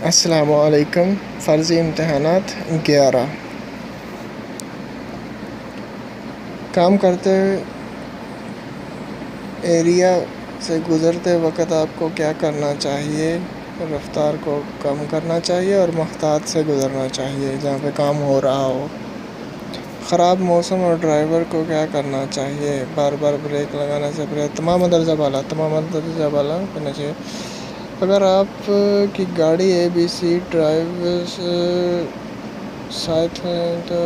السلام علیکم۔ فرضی امتحانات 11۔ کام کرتے ایریا سے گزرتے وقت آپ کو کیا کرنا چاہیے؟ رفتار کو کم کرنا چاہیے اور محتاط سے گزرنا چاہیے جہاں پہ کام ہو رہا ہو۔ خراب موسم اور ڈرائیور کو کیا کرنا چاہیے؟ بار بار بریک لگانے سے پہلے تمام مندرجہ بالا کرنا چاہیے۔ اگر آپ کی گاڑی ABC ڈرائیو ساتھ ہے تو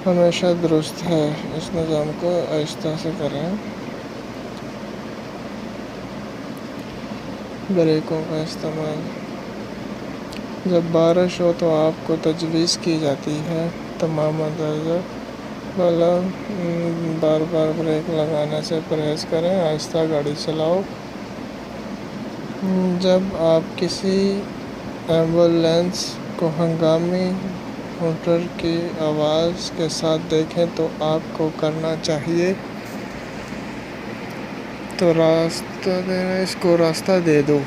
ہمیشہ درست ہے، اس نظام کو آہستہ سے کریں۔ بریکوں کا استعمال جب بارش ہو تو آپ کو تجویز کی جاتی ہے تمام مندرجہ بالا بار بار بریک لگانے سے پرہیز کریں، آہستہ گاڑی چلاؤ۔ جب آپ کسی ایمبولینس کو ہنگامی موٹر کی آواز کے ساتھ دیکھیں تو آپ کو کرنا چاہیے تو اس کو راستہ دے دو۔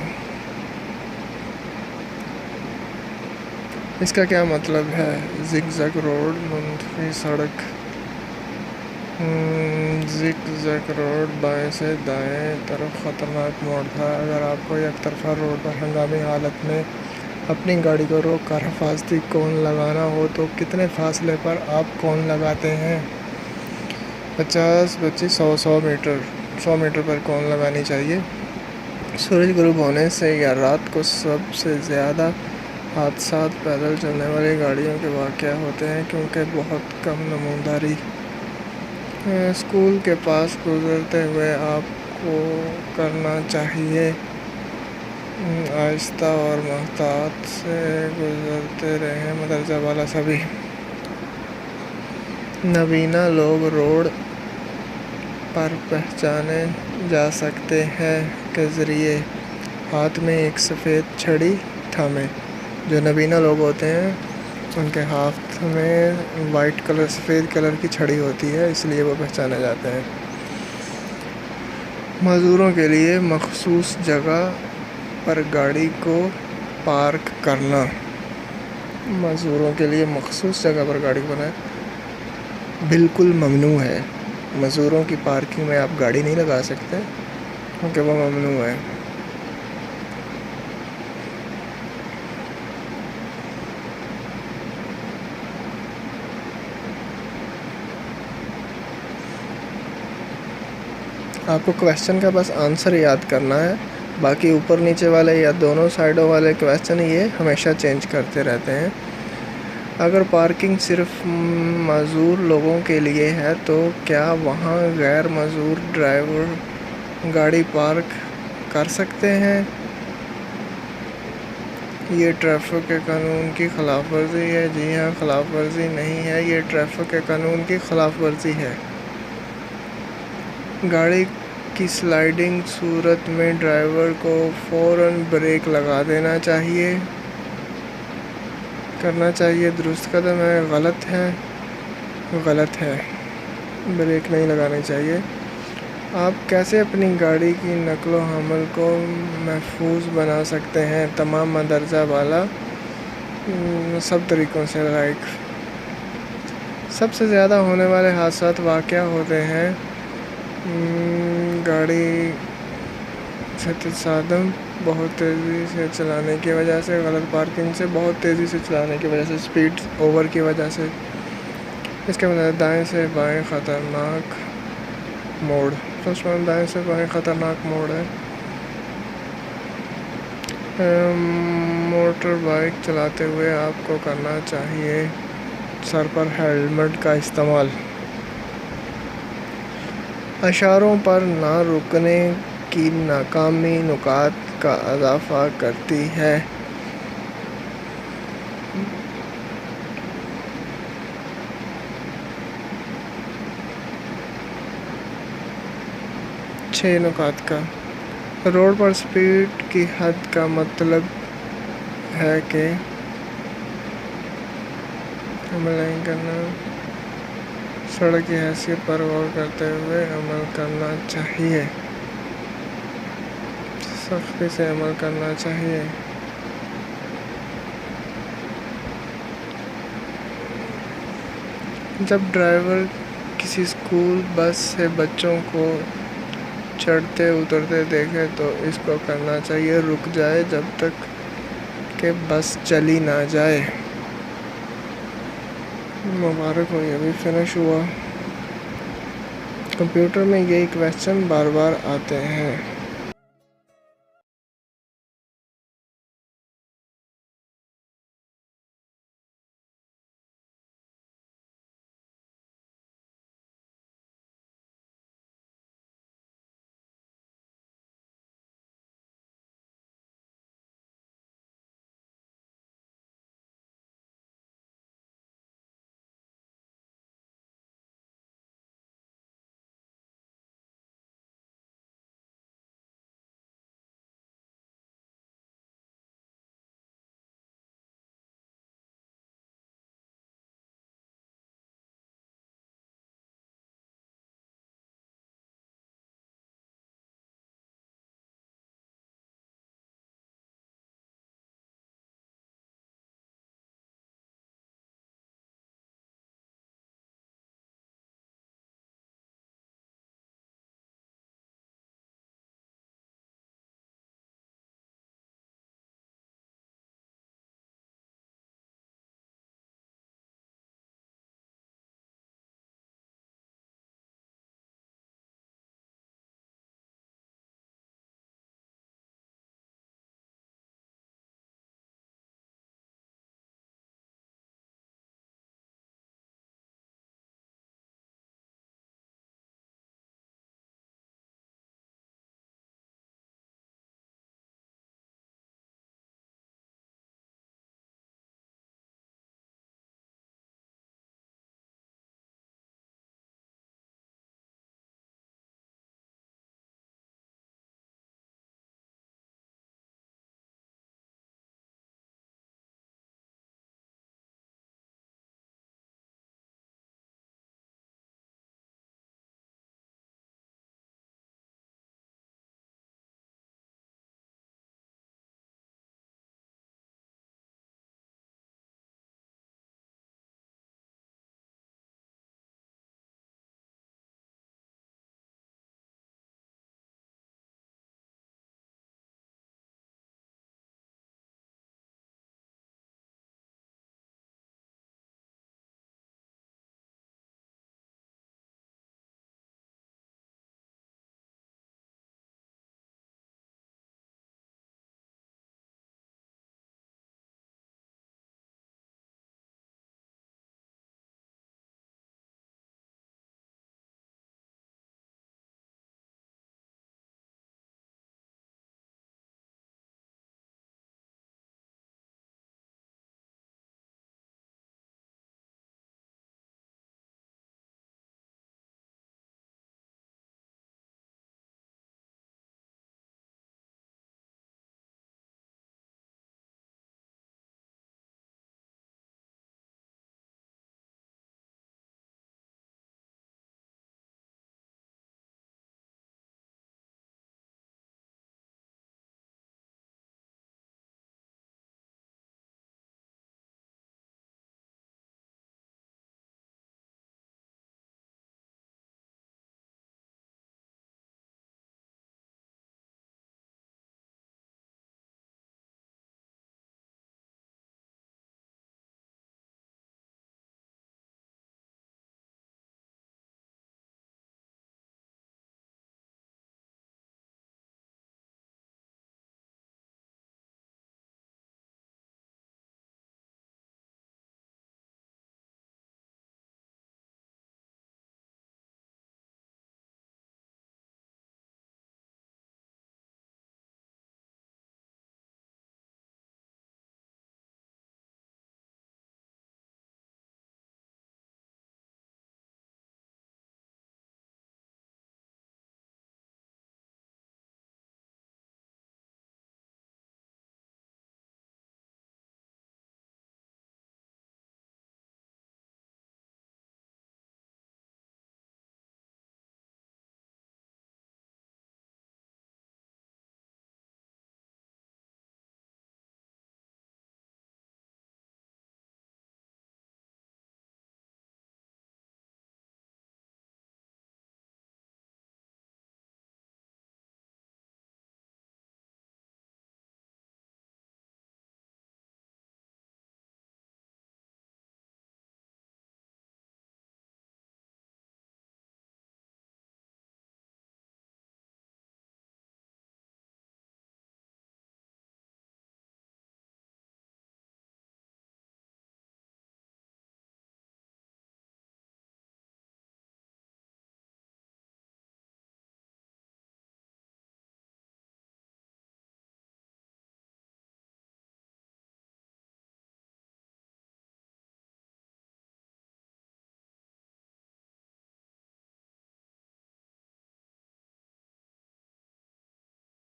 اس کا کیا مطلب ہے؟ زگ زگ روڈ منتفی سڑک۔ زگ زگ روڈ بائیں سے دائیں طرف خطرناک موڑ تھا۔ اگر آپ کو یک طرفہ روڈ پر ہنگامی حالت میں اپنی گاڑی کو روک کر حفاظتی کون لگانا ہو تو کتنے فاصلے پر آپ کون لگاتے ہیں؟ 50، 25، 100 میٹر۔ 100 میٹر پر کون لگانی چاہیے؟ سورج غروب ہونے سے یا رات کو سب سے زیادہ حادثات پیدل چلنے والی گاڑیوں کے واقع ہوتے ہیں کیونکہ بہت کم نموداری۔ اسکول کے پاس گزرتے ہوئے آپ کو کرنا چاہیے آہستہ اور محتاط سے گزرتے رہیں، مندرجہ بالا سبھی۔ نابینا لوگ روڈ پر پہچانے جا سکتے ہیں کے ذریعے ہاتھ میں ایک سفید چھڑی تھامیں۔ جو نابینا لوگ ہوتے ہیں ان کے ہاتھ میں سفید کلر کی چھڑی ہوتی ہے، اس لیے وہ پہچانے جاتے ہیں۔ معذوروں کے لیے مخصوص جگہ پر گاڑی کو پارک کرنا۔ معذوروں کے لیے مخصوص جگہ پر گاڑی کو بالکل ممنوع ہے۔ معذوروں کی پارکنگ میں آپ گاڑی نہیں لگا سکتے کیونکہ وہ ممنوع ہے۔ آپ کو کویسچن کا بس آنسر یاد کرنا ہے، باقی اوپر نیچے والے یا دونوں سائڈوں والے کویسچن یہ ہمیشہ چینج کرتے رہتے ہیں۔ اگر پارکنگ صرف معذور لوگوں کے لیے ہے تو کیا وہاں غیر معذور ڈرائیور گاڑی پارک کر سکتے ہیں؟ یہ ٹریفک کے قانون کی خلاف ورزی ہے۔ جی ہاں، خلاف ورزی نہیں ہے، یہ ٹریفک کے قانون کی خلاف ورزی ہے۔ گاڑی کی سلائڈنگ صورت میں ڈرائیور کو فوراً بریک لگا دینا کرنا چاہیے۔ درست قدم ہے؟ غلط ہے، بریک نہیں لگانی چاہیے۔ آپ کیسے اپنی گاڑی کی نقل و حمل کو محفوظ بنا سکتے ہیں؟ تمام مندرجہ بالا سب طریقوں سے۔ سب سے زیادہ ہونے والے حادثات واقع ہوتے ہیں گاڑی سے تصادم، بہت تیزی سے چلانے کی وجہ سے، غلط پارکنگ سے، بہت تیزی سے چلانے کی وجہ سے، سپیڈ اوور کی وجہ سے۔ اس کے بعد دائیں سے بائیں خطرناک موڑ۔ دائیں سے بائیں خطرناک موڑ ہے۔ موٹر بائیک چلاتے ہوئے آپ کو کرنا چاہیے سر پر ہیلمٹ کا استعمال۔ اشاروں پر نہ رکنے کی ناکامی نکات کا اضافہ کرتی ہے۔ 6 نکات کا۔ روڈ پر سپیڈ کی حد کا مطلب ہے کہ عمل نہیں کرنا۔ سڑک کی حیثیت پر غور کرتے ہوئے عمل کرنا چاہیے۔ سختی سے عمل کرنا چاہیے۔ جب ڈرائیور کسی اسکول بس سے بچوں کو چڑھتے اترتے دیکھے تو اس کو کرنا چاہیے رک جائے جب تک کہ بس چلی نہ جائے۔ مبارک ہو، یہ بھی فنش ہوا۔ کمپیوٹر میں یہی کویسچن بار بار آتے ہیں۔